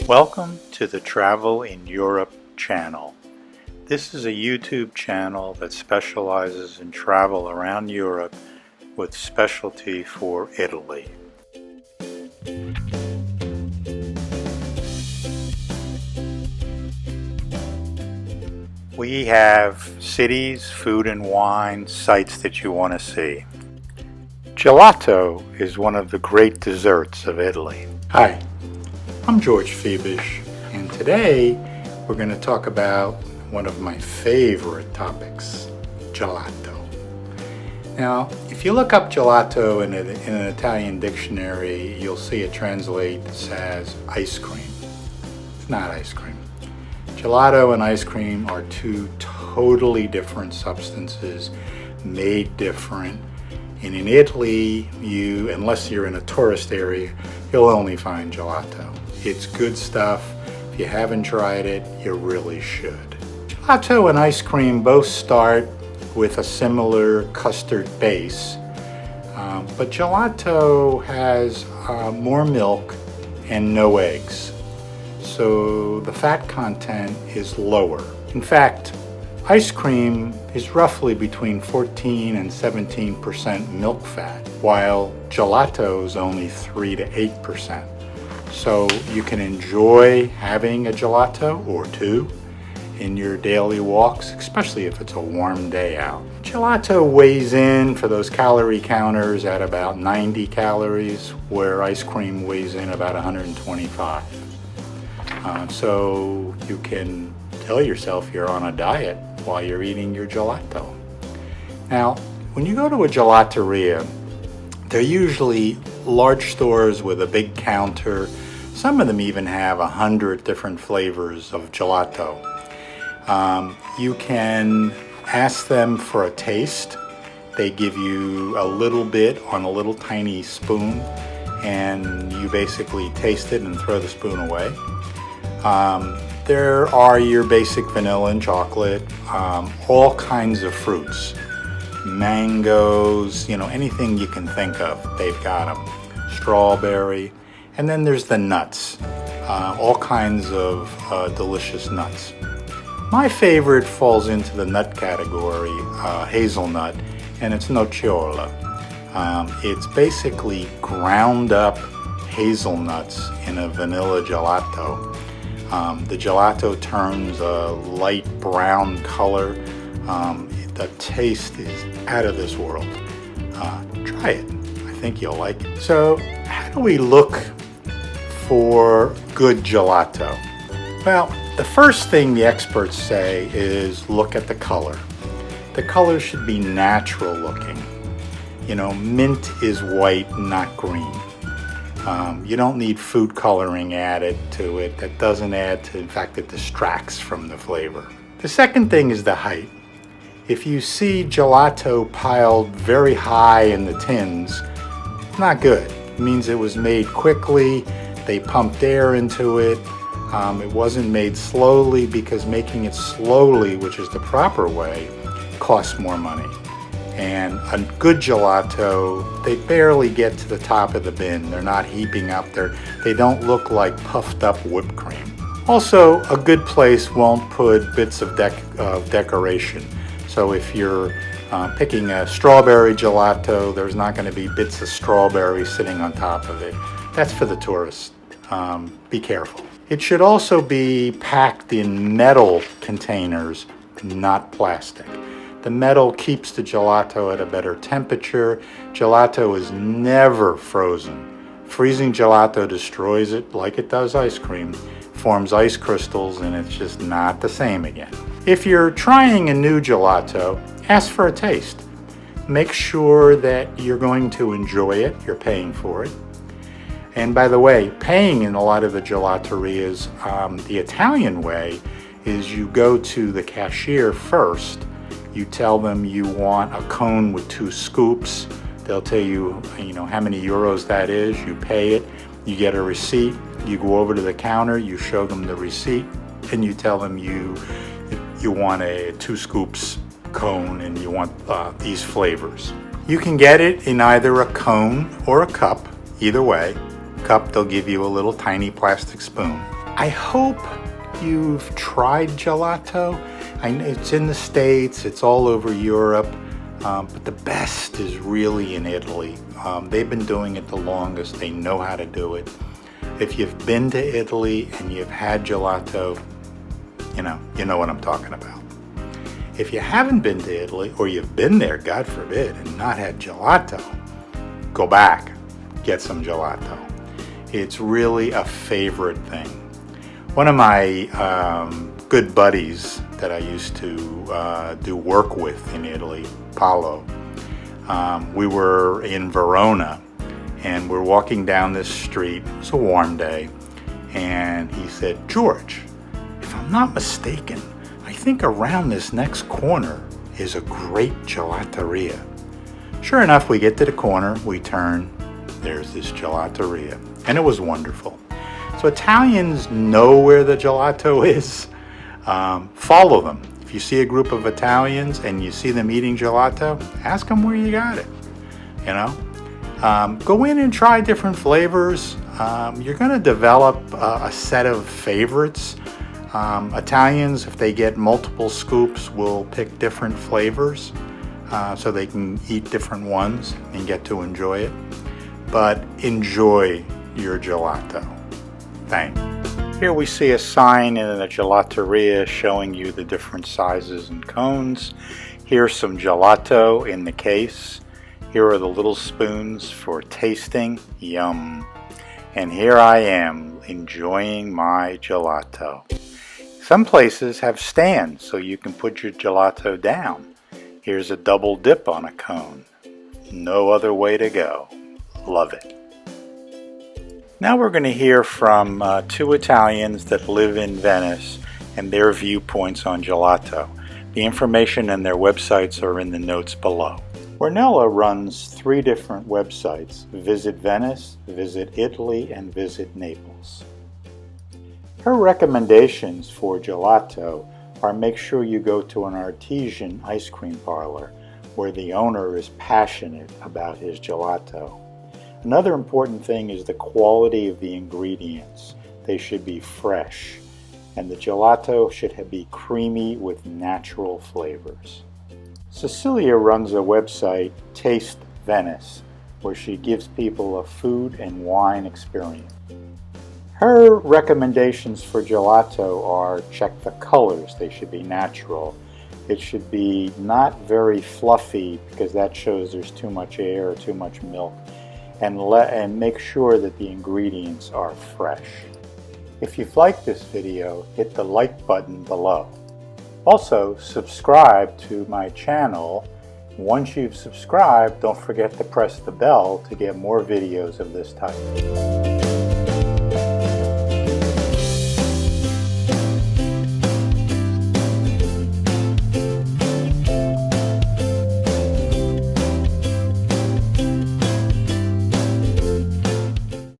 Welcome to the Travel in Europe channel. This is a YouTube channel that specializes in travel around Europe with specialty for Italy. We have cities, food and wine, sites that you want to see. Gelato is one of the great desserts of Italy. Hi, I'm George Febish, and today we're going to talk about one of my favorite topics, gelato. Now, if you look up gelato in an Italian dictionary, you'll see it translates as ice cream. It's not ice cream. Gelato and ice cream are two totally different substances, made different. And in Italy, unless you're in a tourist area, you'll only find gelato. It's good stuff. If you haven't tried it, you really should. Gelato and ice cream both start with a similar custard base, but gelato has more milk and no eggs. So the fat content is lower. In fact, ice cream is roughly between 14 and 17% milk fat, while gelato is only 3 to 8%. So you can enjoy having a gelato or two in your daily walks, especially if it's a warm day out. Gelato weighs in for those calorie counters at about 90 calories, where ice cream weighs in about 125. So you can tell yourself you're on a diet while you're eating your gelato. Now, when you go to a gelateria, they're usually large stores with a big counter. Some of them even have 100 different flavors of gelato. You can ask them for a taste. They give you a little bit on a little tiny spoon, and you basically taste it and throw the spoon away. There are your basic vanilla and chocolate, all kinds of fruits, mangoes, anything you can think of, they've got them. Strawberry, and then there's the nuts, all kinds of delicious nuts. My favorite falls into the nut category, hazelnut, and it's nocciola. It's basically ground up hazelnuts in a vanilla gelato. The gelato turns a light brown color. The taste is out of this world. Try it. I think you'll like it. So, how do we look for good gelato? Well, the first thing the experts say is look at the color. The color should be natural looking. Mint is white, not green. You don't need food coloring added to it. That doesn't add to, in fact, it distracts from the flavor. The second thing is the height. If you see gelato piled very high in the tins, not good. It means it was made quickly, they pumped air into it. It wasn't made slowly, because making it slowly, which is the proper way, costs more money. And a good gelato, they barely get to the top of the bin. They're not heaping up. They don't look like puffed up whipped cream. Also, a good place won't put bits of decoration. So if you're picking a strawberry gelato, there's not going to be bits of strawberry sitting on top of it. That's for the tourists. Be careful. It should also be packed in metal containers, not plastic. The metal keeps the gelato at a better temperature. Gelato is never frozen. Freezing gelato destroys it like it does ice cream, forms ice crystals, and it's just not the same again. If you're trying a new gelato, ask for a taste. Make sure that you're going to enjoy it. You're paying for it. And by the way, paying in a lot of the gelaterias, the Italian way is you go to the cashier first. You tell them you want a cone with 2 scoops. They'll tell you, how many euros that is. You pay it. You get a receipt. You go over to the counter. You show them the receipt, and you tell them you want a 2 scoops cone, and you want these flavors. You can get it in either a cone or a cup. Either way, cup, they'll give you a little tiny plastic spoon. I hope you've tried gelato. I know it's in the States, it's all over Europe, but the best is really in Italy. They've been doing it the longest. They know how to do it. If you've been to Italy and you've had gelato, you know what I'm talking about. If you haven't been to Italy, or you've been there, God forbid, and not had gelato, go back, get some gelato. It's really a favorite thing. One of my good buddies that I used to do work with in Italy, Paolo, we were in Verona, and we're walking down this street. It was a warm day, and he said, "George, if I'm not mistaken, I think around this next corner is a great gelateria." Sure enough, we get to the corner, we turn, there's this gelateria, and it was wonderful. So Italians know where the gelato is. Follow them. If you see a group of Italians and you see them eating gelato, ask them where you got it. Go in and try different flavors. You're going to develop a set of favorites. Italians, if they get multiple scoops, will pick different flavors so they can eat different ones and get to enjoy it. But enjoy your gelato. Thanks. Here we see a sign in a gelateria showing you the different sizes and cones. Here's some gelato in the case. Here are the little spoons for tasting. Yum. And here I am enjoying my gelato. Some places have stands so you can put your gelato down. Here's a double dip on a cone. No other way to go. Love it. Now we're going to hear from two Italians that live in Venice and their viewpoints on gelato. The information and their websites are in the notes below. Ornella runs 3 different websites: Visit Venice, Visit Italy, and Visit Naples. Her recommendations for gelato are make sure you go to an artesian ice cream parlor where the owner is passionate about his gelato. Another important thing is the quality of the ingredients. They should be fresh, and the gelato should be creamy with natural flavors. Cecilia runs a website, Taste Venice, where she gives people a food and wine experience. Her recommendations for gelato are: check the colors, they should be natural. It should be not very fluffy because that shows there's too much air or too much milk. And make sure that the ingredients are fresh. If you've liked this video, hit the like button below. Also, subscribe to my channel. Once you've subscribed, don't forget to press the bell to get more videos of this type.